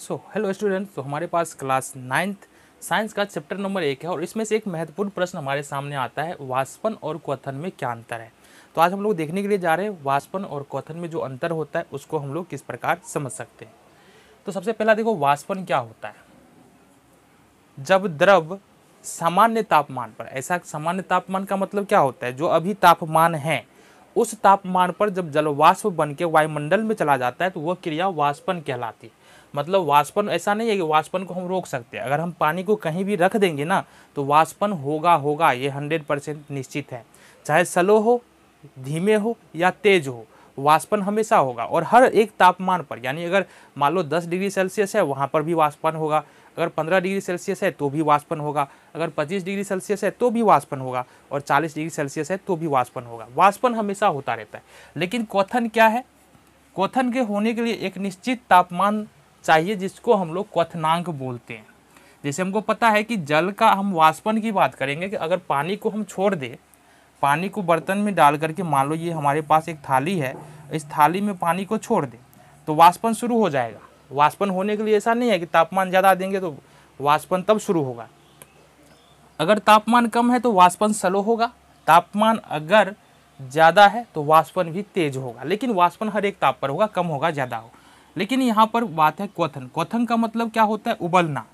So hello students, तो हमारे पास class 9th science का चैप्टर नंबर 1 है और इसमें से एक महत्वपूर्ण प्रश्न हमारे सामने आता है, वाष्पन और क्वथन में क्या अंतर है। तो आज हम लोग देखने के लिए जा रहे हैं वाष्पन और क्वथन में जो अंतर होता है उसको हम लोग किस प्रकार समझ सकते हैं। तो सबसे पहला देखो, वाष्पन क्या होता है। जब द्रव सामान्य तापमान पर, ऐसा सामान्य तापमान का मतलब क्या होता है, जो अभी तापमान है उस तापमान पर जब जलवाष्प बन के वायुमंडल में चला जाता है तो वह क्रिया वाष्पन कहलाती है। मतलब वाष्पन ऐसा नहीं है कि वाष्पन को हम रोक सकते हैं। अगर हम पानी को कहीं भी रख देंगे ना तो वाष्पन होगा, ये 100% निश्चित है। चाहे स्लो हो, धीमे हो या तेज हो, वाष्पन हमेशा होगा। और हर एक तापमान पर, यानी अगर मान लो 10 डिग्री सेल्सियस है वहाँ पर भी वाष्पन होगा, अगर 15 डिग्री सेल्सियस है तो भी वाष्पन होगा, अगर 25 डिग्री सेल्सियस है तो भी वाष्पन होगा, और 40 डिग्री सेल्सियस है तो भी वाष्पन होगा। वाष्पन हमेशा होता रहता है। लेकिन क्वथन क्या है? क्वथन के होने के लिए एक निश्चित तापमान चाहिए जिसको हम लोग क्वथनांक बोलते हैं। जैसे हमको पता है कि जल का, हम वाष्पन की बात करेंगे कि अगर पानी को हम छोड़ दें, पानी को बर्तन में डाल करके, मान लो ये हमारे पास एक थाली है, इस थाली में पानी को छोड़ दें तो वाष्पन शुरू हो जाएगा। वाष्पन होने के लिए ऐसा नहीं है कि तापमान ज़्यादा देंगे तो वाष्पन तब शुरू होगा। अगर तापमान कम है तो वाष्पन स्लो होगा, तापमान अगर ज़्यादा है तो वाष्पन भी तेज होगा। लेकिन वाष्पन हर एक ताप पर होगा, कम होगा ज़्यादा हो। लेकिन यहाँ पर बात है क्वथन। क्वथन का मतलब क्या होता है? उबलना।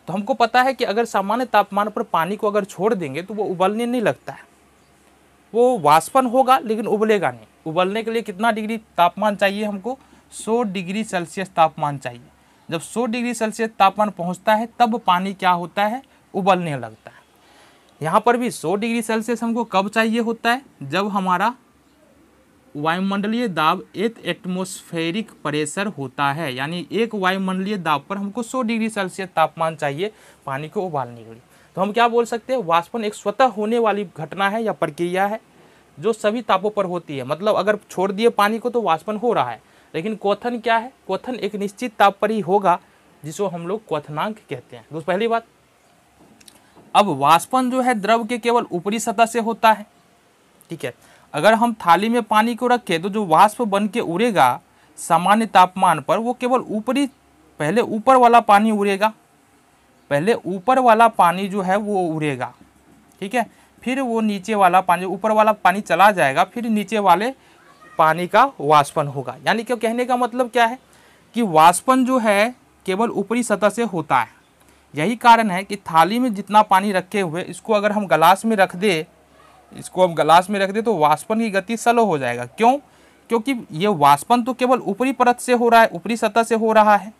तो हमको पता है कि अगर सामान्य तापमान पर पानी को अगर छोड़ देंगे तो वो उबलने नहीं लगता है, वो वाष्पन होगा लेकिन उबलेगा नहीं। उबलने के लिए कितना डिग्री तापमान चाहिए हमको? 100 डिग्री सेल्सियस तापमान चाहिए। जब 100 डिग्री सेल्सियस तापमान पहुंचता है तब पानी क्या होता है? उबलने लगता है। यहाँ पर भी 100 डिग्री सेल्सियस हमको कब चाहिए होता है? जब हमारा वायुमंडलीय दाब एटमॉस्फेरिक प्रेशर होता है, यानी एक वायुमंडलीय दाब पर हमको 100 डिग्री सेल्सियस तापमान चाहिए पानी को उबालने के लिए। तो हम क्या बोल सकते हैं? वाष्पन एक स्वतः होने वाली घटना है या प्रक्रिया है जो सभी तापों पर होती है। मतलब अगर छोड़ दिए पानी को तो वाष्पन हो रहा है। लेकिन क्वथन क्या है? क्वथन एक निश्चित ताप पर ही होगा जिसको हम लोग क्वथनांक कहते हैं। दोस्त पहली बात। अब वाष्पन जो है द्रव के केवल ऊपरी सतह से होता है, ठीक है। अगर हम थाली में पानी को रखें तो जो वाष्प बन के उड़ेगा सामान्य तापमान पर, वो केवल ऊपरी, पहले ऊपर वाला पानी उड़ेगा, पहले ऊपर वाला पानी जो है वो उड़ेगा, ठीक है। फिर वो नीचे वाला पानी, ऊपर वाला पानी चला जाएगा, फिर नीचे वाले पानी का वाष्पन होगा। यानी कि कहने का मतलब क्या है कि वाष्पन जो है केवल ऊपरी सतह से होता है। यही कारण है कि थाली में जितना पानी रखे हुए, इसको अगर हम गिलास में रख दे, तो वाष्पन की गति स्लो हो जाएगा। क्यों? क्योंकि ये वाष्पन तो केवल ऊपरी परत से हो रहा है, ऊपरी सतह से हो रहा है।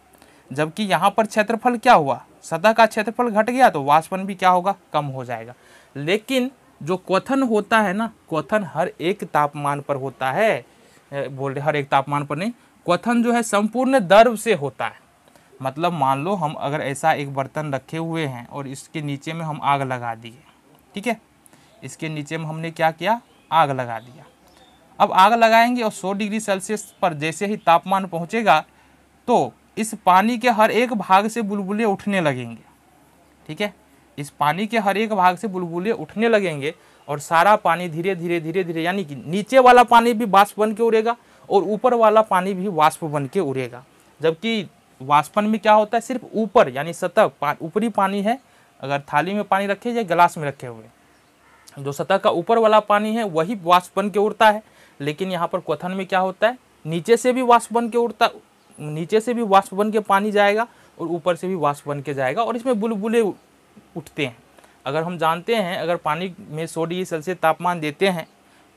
जबकि यहाँ पर क्षेत्रफल क्या हुआ? सतह का क्षेत्रफल घट गया तो वाष्पन भी क्या होगा? कम हो जाएगा। लेकिन जो क्वथन होता है ना, क्वथन हर एक तापमान पर होता है। हर एक तापमान पर नहीं, क्वथन जो है संपूर्ण द्रव से होता है। मतलब मान लो हम अगर ऐसा एक बर्तन रखे हुए हैं और इसके नीचे में हम आग लगा दिए, ठीक है। इसके नीचे में हमने क्या किया? आग लगा दिया। अब आग लगाएंगे और 100 डिग्री सेल्सियस पर जैसे ही तापमान पहुंचेगा तो इस पानी के हर एक भाग से बुलबुले उठने लगेंगे, ठीक है। इस पानी के हर एक भाग से बुलबुले उठने लगेंगे और सारा पानी धीरे धीरे, यानी कि नीचे वाला पानी भी वाष्प बन के उड़ेगा और ऊपर वाला पानी भी वाष्प बन के उड़ेगा। जबकि वाष्पन में क्या होता है? सिर्फ ऊपर, यानी सतह, ऊपरी पानी है। अगर थाली में पानी रखे या गिलास में रखे हुए, जो सतह का ऊपर वाला पानी है वही वाष्प बन के उड़ता है। लेकिन यहाँ पर क्वथन में क्या होता है? नीचे से भी वाष्प बन के उड़ता, नीचे से भी वाष्प बन के पानी जाएगा और ऊपर से भी वाष्प बन के जाएगा और इसमें बुलबुले उठते हैं। अगर हम जानते हैं, अगर पानी में 100 डिग्री सेल्सियस तापमान देते हैं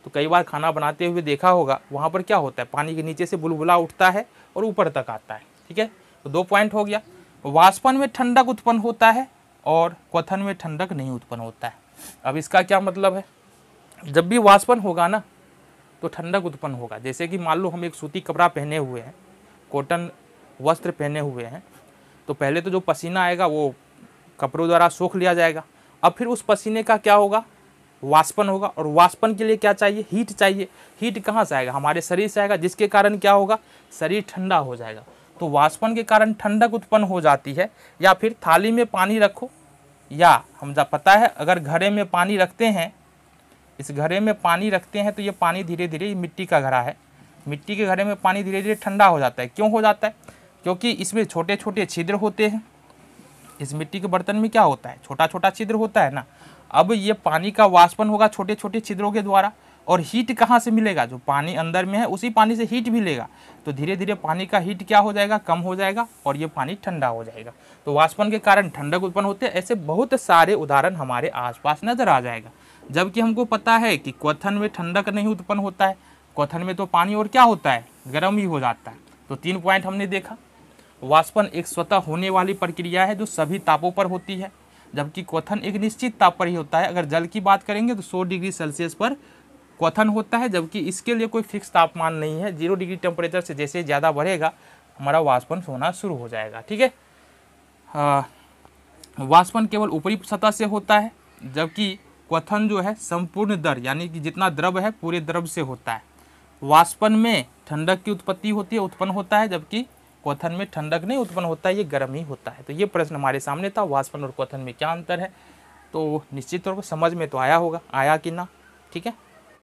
तो कई बार खाना बनाते हुए देखा होगा, वहाँ पर क्या होता है? पानी के नीचे से बुलबुला उठता है और ऊपर तक आता है, ठीक है। तो 2 पॉइंट हो गया। वाष्पन में ठंडक उत्पन्न होता है और क्वथन में ठंडक नहीं उत्पन्न होता है। अब इसका क्या मतलब है? जब भी वाष्पन होगा ना तो ठंडक उत्पन्न होगा। जैसे कि मान लो हम एक सूती कपड़ा पहने हुए हैं, कॉटन वस्त्र पहने हुए हैं, तो पहले तो जो पसीना आएगा वो कपड़ों द्वारा सोख लिया जाएगा। अब फिर उस पसीने का क्या होगा? वाष्पन होगा। और वाष्पन के लिए क्या चाहिए? हीट चाहिए। हीट कहाँ से आएगा? हमारे शरीर से आएगा, जिसके कारण क्या होगा? शरीर ठंडा हो जाएगा। तो वाष्पन के कारण ठंडक उत्पन्न हो जाती है। या फिर थाली में पानी रखो, या हम जब पता है अगर घड़े में पानी रखते हैं, इस घड़े में पानी रखते हैं तो ये पानी धीरे धीरे, मिट्टी का घड़ा है, मिट्टी के घड़े में पानी धीरे धीरे ठंडा हो जाता है। क्यों हो जाता है? क्योंकि इसमें छोटे छोटे छिद्र होते हैं। इस मिट्टी के बर्तन में क्या होता है, छोटा छोटा छिद्र होता है ना। अब ये पानी का वाष्पन होगा छोटे छोटे छिद्रों के द्वारा, और हीट कहाँ से मिलेगा, जो पानी अंदर में है उसी पानी से हीट मिलेगा। तो धीरे धीरे पानी का हीट क्या हो जाएगा, कम हो जाएगा, और ये पानी ठंडा हो जाएगा। तो वाष्पन के कारण ठंडक उत्पन्न होते हैं। ऐसे बहुत सारे उदाहरण हमारे आसपास नजर आ जाएगा। जबकि हमको पता है कि क्वथन में ठंडक नहीं उत्पन्न होता है, क्वथन में तो पानी और क्या होता है, गर्म ही हो जाता है। तो 3 पॉइंट हमने देखा। वाष्पन एक स्वतः होने वाली प्रक्रिया है जो सभी तापों पर होती है, जबकि क्वथन एक निश्चित ताप पर ही होता है। अगर जल की बात करेंगे तो 100 डिग्री सेल्सियस पर क्वथन होता है, जबकि इसके लिए कोई फिक्स तापमान नहीं है। 0 डिग्री टेम्परेचर से जैसे ज़्यादा बढ़ेगा हमारा वाष्पन होना शुरू हो जाएगा। ठीक है। वाष्पन केवल ऊपरी सतह से होता है, जबकि क्वथन जो है संपूर्ण दर यानी कि जितना द्रव है पूरे द्रव से होता है। वाष्पन में ठंडक की उत्पत्ति होती है, उत्पन्न होता है, जबकि क्वथन में ठंडक नहीं उत्पन्न होता है, ये गर्म ही होता है। तो ये प्रश्न हमारे सामने था, वाष्पन और क्वथन में क्या अंतर है। तो निश्चित तौर पर समझ में तो आया होगा, आया कि ना। ठीक है।